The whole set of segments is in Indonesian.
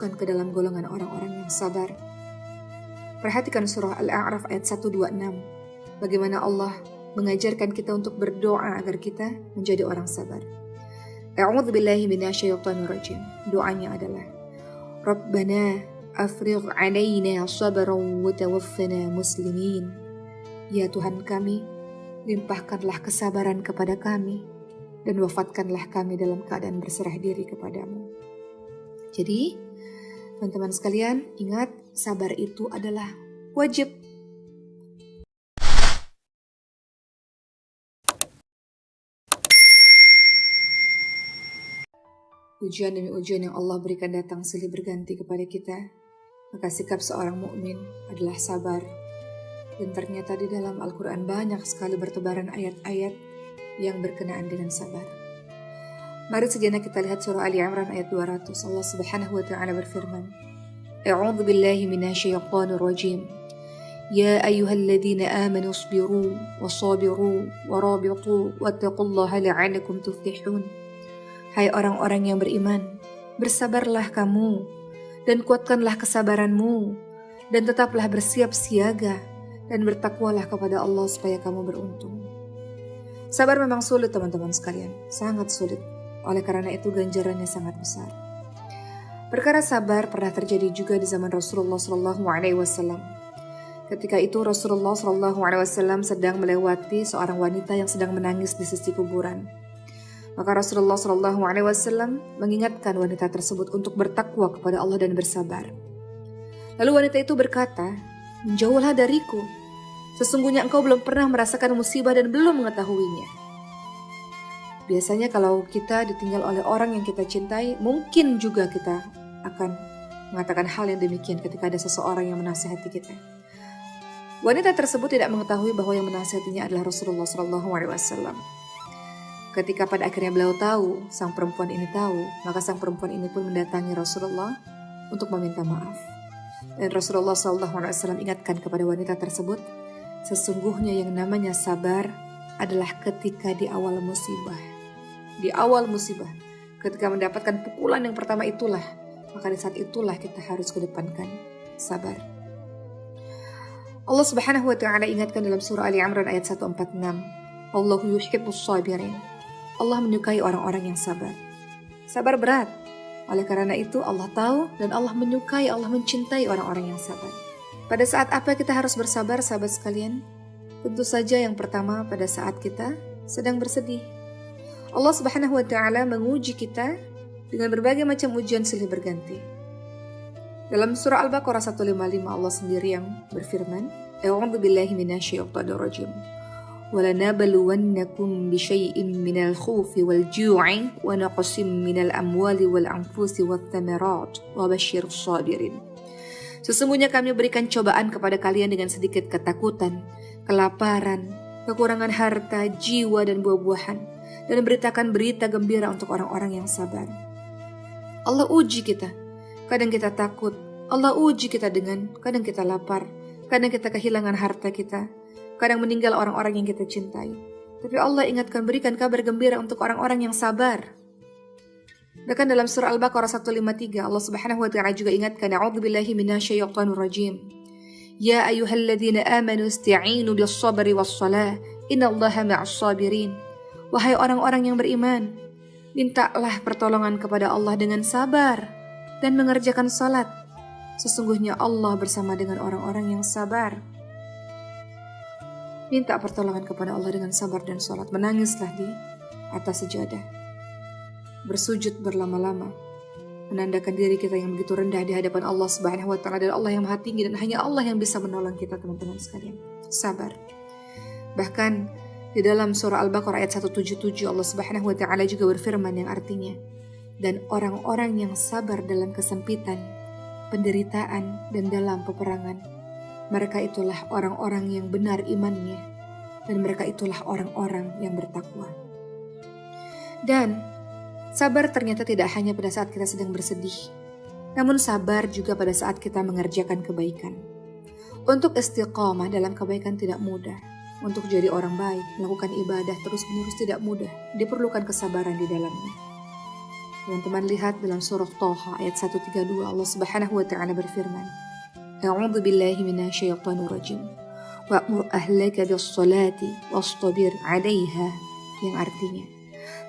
ke dalam golongan orang-orang yang sabar. Perhatikan surah Al-A'raf ayat 126. Bagaimana Allah mengajarkan kita untuk berdoa agar kita menjadi orang sabar. A'udzu billahi minasyaitonir rajim. Doanya adalah Rabbana afrigh 'alaina sabran wa tawaffana muslimin. Ya Tuhan kami, limpahkanlah kesabaran kepada kami dan wafatkanlah kami dalam keadaan berserah diri kepadamu. Jadi, teman-teman sekalian, ingat, sabar itu adalah wajib. Ujian demi ujian yang Allah berikan datang silih berganti kepada kita, maka sikap seorang mukmin adalah sabar. Dan ternyata di dalam Al-Quran banyak sekali bertebaran ayat-ayat yang berkenaan dengan sabar. Mari sejenak kita lihat surah Ali Imran ayat 200. Allah Subhanahu wa taala berfirman, A'udzu billahi minasyaitonir rajim. Ya ayyuhalladzina amanu isbiru wasabiru warabitu wattaqullaha la'allakum tuflihun. Hai orang-orang yang beriman, bersabarlah kamu dan kuatkanlah kesabaranmu dan tetaplah bersiap siaga dan bertakwalah kepada Allah supaya kamu beruntung. Sabar memang sulit teman-teman sekalian, sangat sulit. Oleh karena itu ganjarannya sangat besar. Perkara sabar pernah terjadi juga di zaman Rasulullah SAW. Ketika itu Rasulullah SAW sedang melewati seorang wanita yang sedang menangis di sisi kuburan. Maka Rasulullah SAW mengingatkan wanita tersebut untuk bertakwa kepada Allah dan bersabar. Lalu wanita itu berkata, menjauhlah dariku. Sesungguhnya engkau belum pernah merasakan musibah dan belum mengetahuinya. Biasanya kalau kita ditinggal oleh orang yang kita cintai, mungkin juga kita akan mengatakan hal yang demikian ketika ada seseorang yang menasihati kita. Wanita tersebut tidak mengetahui bahwa yang menasihatinya adalah Rasulullah SAW. Ketika pada akhirnya beliau tahu, sang perempuan ini tahu, maka sang perempuan ini pun mendatangi Rasulullah untuk meminta maaf. Dan Rasulullah SAW ingatkan kepada wanita tersebut, sesungguhnya yang namanya sabar adalah ketika di awal musibah. Di awal musibah, ketika mendapatkan pukulan yang pertama itulah, maka di saat itulah kita harus kedepankan sabar. Allah Subhanahu wa taala ingatkan dalam surah Ali Imran ayat 146, Allahu yuhibbus sabirin. Allah menyukai orang-orang yang sabar. Sabar berat. Oleh karena itu Allah tahu dan Allah menyukai, Allah mencintai orang-orang yang sabar. Pada saat apa kita harus bersabar, sahabat sekalian? Tentu saja yang pertama pada saat kita sedang bersedih. Allah Subhanahu wa taala menguji kita dengan berbagai macam ujian silih berganti. Dalam surah Al-Baqarah 155 Allah sendiri yang berfirman, A'udzu billahi minasyaitonir rajim. وَلَنَبْلُوَنَّكُمْ بِشَيْءٍ مِنَ الْخَوْفِ وَالْجُوعِ وَنَقْصٍ مِنَ الْأَمْوَالِ وَالْأَنْفُسِ وَالثَّمَرَاتِ وَبَشِّرِ الصَّابِرِينَ. Sesungguhnya kami berikan cobaan kepada kalian dengan sedikit ketakutan, kelaparan, kekurangan harta, jiwa dan buah-buahan, dan beritakan berita gembira untuk orang-orang yang sabar. Allah uji kita. Kadang kita takut. Allah uji kita dengan kadang kita lapar, kadang kita kehilangan harta kita, kadang meninggal orang-orang yang kita cintai. Tapi Allah ingatkan, berikan kabar gembira untuk orang-orang yang sabar. Bahkan dalam surah Al-Baqarah 153 Allah Subhanahu wa taala juga ingatkan, A'udzu billahi minasyaitonir rajim. Ya ayyuhalladzina amanu ista'inu bis-sabri was-shalah, innallaha ma'as sabirin. Wahai orang-orang yang beriman, mintalah pertolongan kepada Allah dengan sabar dan mengerjakan salat. Sesungguhnya Allah bersama dengan orang-orang yang sabar. Minta pertolongan kepada Allah dengan sabar dan salat. Menangislah di atas sejadah. Bersujud berlama-lama. Menandakan diri kita yang begitu rendah di hadapan Allah Subhanahu wa taala, dan Allah yang maha tinggi, dan hanya Allah yang bisa menolong kita, teman-teman sekalian. Sabar. Bahkan di dalam surah Al-Baqarah ayat 177 Allah Subhanahu wa taala juga berfirman yang artinya, dan orang-orang yang sabar dalam kesempitan, penderitaan dan dalam peperangan, mereka itulah orang-orang yang benar imannya, dan mereka itulah orang-orang yang bertakwa. Dan sabar ternyata tidak hanya pada saat kita sedang bersedih, namun sabar juga pada saat kita mengerjakan kebaikan. Untuk istiqamah dalam kebaikan tidak mudah. Untuk jadi orang baik, melakukan ibadah terus-menerus tidak mudah. Diperlukan kesabaran di dalamnya. Teman-teman lihat dalam surah Thaha ayat 132 Allah Subhanahu wa taala berfirman, A'udzu billahi minasyaitonir rajim. Wa'mur ahlaka bis-shalati wastabir 'alaiha, yang artinya,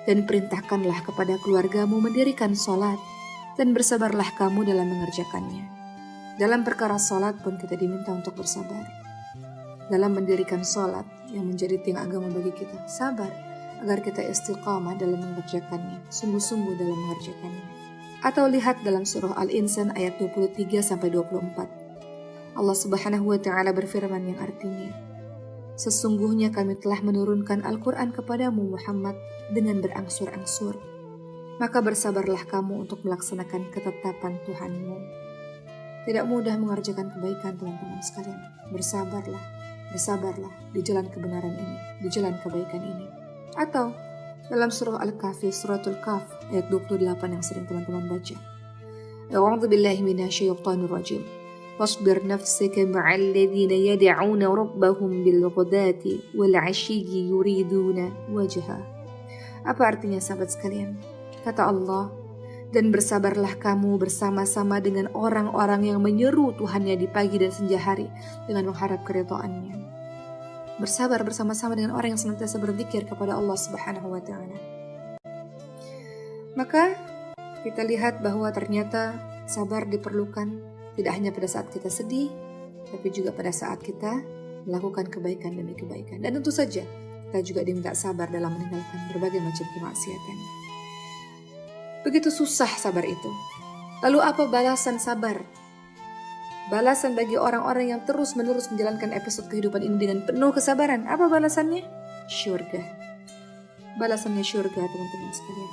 dan perintahkanlah kepada keluargamu mendirikan salat dan bersabarlah kamu dalam mengerjakannya. Dalam perkara salat pun kita diminta untuk bersabar. Dalam mendirikan salat yang menjadi tiang agama bagi kita, sabar agar kita istiqamah dalam mengerjakannya, sungguh-sungguh dalam mengerjakannya. Atau lihat dalam surah Al-Insan ayat 23-24. Allah Subhanahu wa taala berfirman yang artinya, sesungguhnya kami telah menurunkan Al-Quran kepadamu Muhammad dengan berangsur-angsur. Maka bersabarlah kamu untuk melaksanakan ketetapan Tuhanmu. Tidak mudah mengerjakan kebaikan teman-teman sekalian. Bersabarlah di jalan kebenaran ini, di jalan kebaikan ini. Atau dalam surah Al-Kahfi, suratul Kahf ayat 28 yang sering teman-teman baca. A'udzu billahi minasyaitonir rajim. Wasbir nafsaka ma'al ladzina yad'una rabbahum bil ghadati wal 'ashiyyi yuriduna wajha. Apa artinya sahabat sekalian? Kata Allah, dan bersabarlah kamu bersama-sama dengan orang-orang yang menyeru Tuhannya di pagi dan senja hari dengan mengharap keridhaannya. Bersabar bersama-sama dengan orang yang senantiasa berzikir kepada Allah Subhanahu wa taala. Maka kita lihat bahwa ternyata sabar diperlukan tidak hanya pada saat kita sedih, tapi juga pada saat kita melakukan kebaikan demi kebaikan. Dan tentu saja kita juga diminta sabar dalam meninggalkan berbagai macam kemaksiatan. Begitu susah sabar itu. Lalu apa balasan sabar? Balasan bagi orang-orang yang terus-menerus menjalankan episode kehidupan ini dengan penuh kesabaran. Apa balasannya? Syurga. Balasannya syurga, teman-teman sekalian.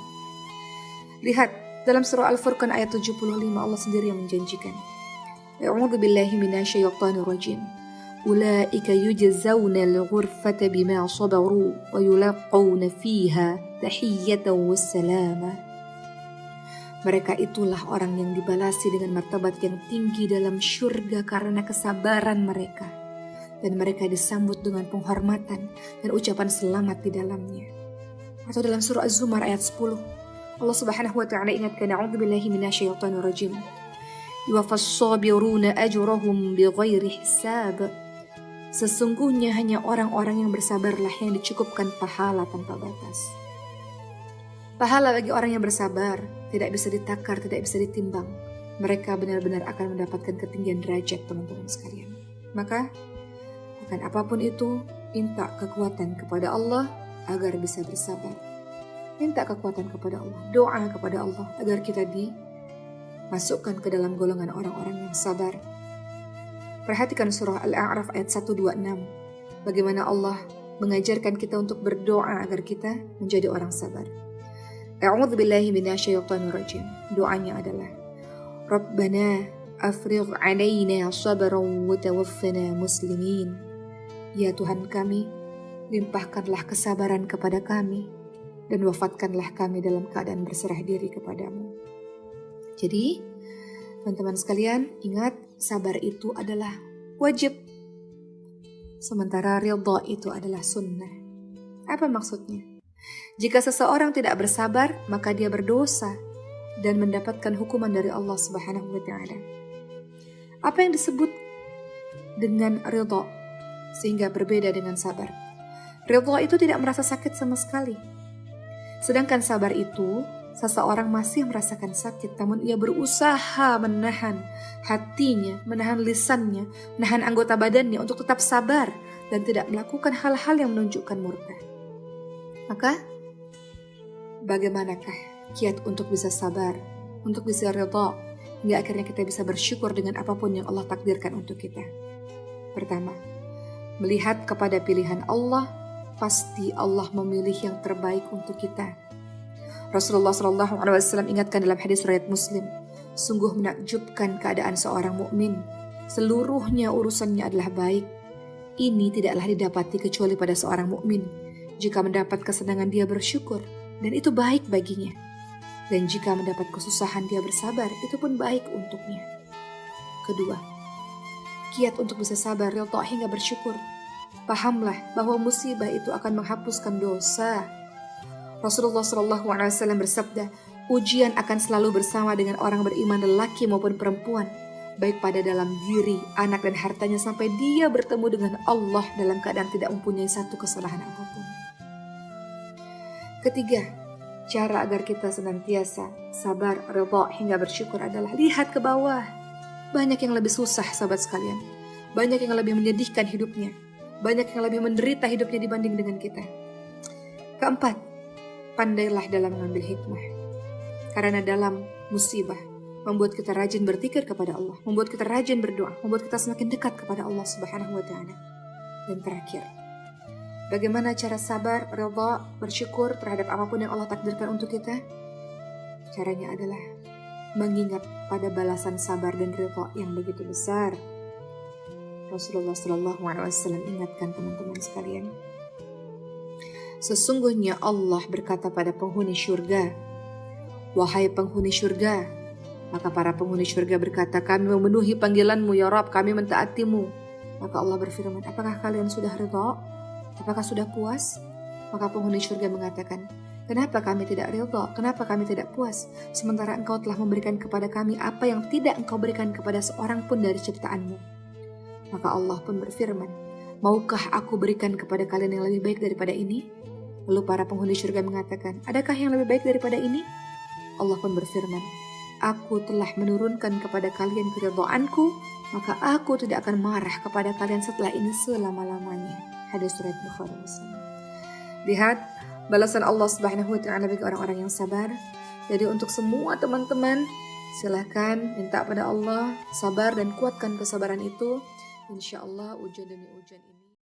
Lihat, dalam surah Al-Furqan ayat 75 Allah sendiri yang menjanjikan. A'udzu billahi minasyaitonir rajim. Ulaika yujzauna al-ghurfata bima sabaru wa yulaqawna fiha tahiyyatan wassalama. Mereka itulah orang yang dibalasi dengan martabat yang tinggi dalam syurga karena kesabaran mereka. Dan mereka disambut dengan penghormatan dan ucapan selamat di dalamnya. Atau dalam surah Az-Zumar ayat 10. Allah Subhanahu wa taala ingatkan, A'udzu billahi minasyaitonir rajim. Yuwaffas sabiruna ajrahum bighairi hisab. Sesungguhnya hanya orang-orang yang bersabarlah yang dicukupkan pahala tanpa batas. Pahala bagi orang yang bersabar tidak bisa ditakar, tidak bisa ditimbang. Mereka benar-benar akan mendapatkan ketinggian derajat, teman-teman sekalian. Maka, akan apapun itu, minta kekuatan kepada Allah agar bisa bersabar. Minta kekuatan kepada Allah, doa kepada Allah agar kita dimasukkan ke dalam golongan orang-orang yang sabar. Perhatikan surah Al-A'raf ayat 126. Bagaimana Allah mengajarkan kita untuk berdoa agar kita menjadi orang sabar. A'udzu billahi minasyaitonir rajim. Doanya adalah Rabbana afrigh 'alaina sabran wa tawaffana muslimin. Ya Tuhan kami, limpahkanlah kesabaran kepada kami dan wafatkanlah kami dalam keadaan berserah diri kepadamu. Jadi, teman-teman sekalian, ingat sabar itu adalah wajib. Sementara ridha itu adalah sunnah. Apa maksudnya? Jika seseorang tidak bersabar, maka dia berdosa dan mendapatkan hukuman dari Allah Subhanahu wa taala. Apa yang disebut dengan ridha sehingga berbeda dengan sabar? Ridha itu tidak merasa sakit sama sekali. Sedangkan sabar itu, seseorang masih merasakan sakit, namun ia berusaha menahan hatinya, menahan lisannya, menahan anggota badannya untuk tetap sabar dan tidak melakukan hal-hal yang menunjukkan murka. Maka, bagaimanakah kiat untuk bisa sabar, untuk bisa ridha, hingga akhirnya kita bisa bersyukur dengan apapun yang Allah takdirkan untuk kita? Pertama, melihat kepada pilihan Allah, pasti Allah memilih yang terbaik untuk kita. Rasulullah SAW ingatkan dalam hadis riwayat Muslim, sungguh menakjubkan keadaan seorang mukmin, seluruhnya urusannya adalah baik. Ini tidaklah didapati kecuali pada seorang mukmin. Jika mendapat kesenangan dia bersyukur, dan itu baik baginya. Dan jika mendapat kesusahan dia bersabar, itu pun baik untuknya. Kedua, kiat untuk bisa sabar, ridha hingga bersyukur. Pahamlah bahwa musibah itu akan menghapuskan dosa. Rasulullah SAW bersabda, Ujian akan selalu bersama dengan orang beriman lelaki maupun perempuan, baik pada dalam diri, anak dan hartanya sampai dia bertemu dengan Allah dalam keadaan tidak mempunyai satu kesalahan apapun. Ketiga, cara agar kita senantiasa sabar, ridha hingga bersyukur adalah lihat ke bawah. Banyak yang lebih susah sahabat sekalian. Banyak yang lebih menyedihkan hidupnya. Banyak yang lebih menderita hidupnya dibanding dengan kita. Keempat, pandailah dalam mengambil hikmah. Karena dalam musibah membuat kita rajin berzikir kepada Allah, membuat kita rajin berdoa, membuat kita semakin dekat kepada Allah Subhanahu wa taala. Dan terakhir, bagaimana cara sabar, ridha, bersyukur terhadap apapun yang Allah takdirkan untuk kita? Caranya adalah mengingat pada balasan sabar dan ridha yang begitu besar. Rasulullah SAW ingatkan teman-teman sekalian, sesungguhnya Allah berkata pada penghuni syurga, wahai penghuni syurga. Maka para penghuni syurga berkata, kami memenuhi panggilanmu ya Rabb, kami mentaatimu. Maka Allah berfirman, apakah kalian sudah ridha? Apakah sudah puas? Maka penghuni syurga mengatakan, kenapa kami tidak ridha? Kenapa kami tidak puas? Sementara engkau telah memberikan kepada kami apa yang tidak engkau berikan kepada seorang pun dari ciptaanmu. Maka Allah pun berfirman, maukah aku berikan kepada kalian yang lebih baik daripada ini? Lalu para penghuni syurga mengatakan, adakah yang lebih baik daripada ini? Allah pun berfirman, aku telah menurunkan kepada kalian keridhaanku, maka aku tidak akan marah kepada kalian setelah ini selama-lamanya. Hadis riwayat Bukhari Muslim. Lihat balasan Allah Subhanahu wa taala bagi orang-orang yang sabar. Jadi untuk semua teman-teman, silahkan minta pada Allah sabar dan kuatkan kesabaran itu. Insya Allah ujian demi ujian ini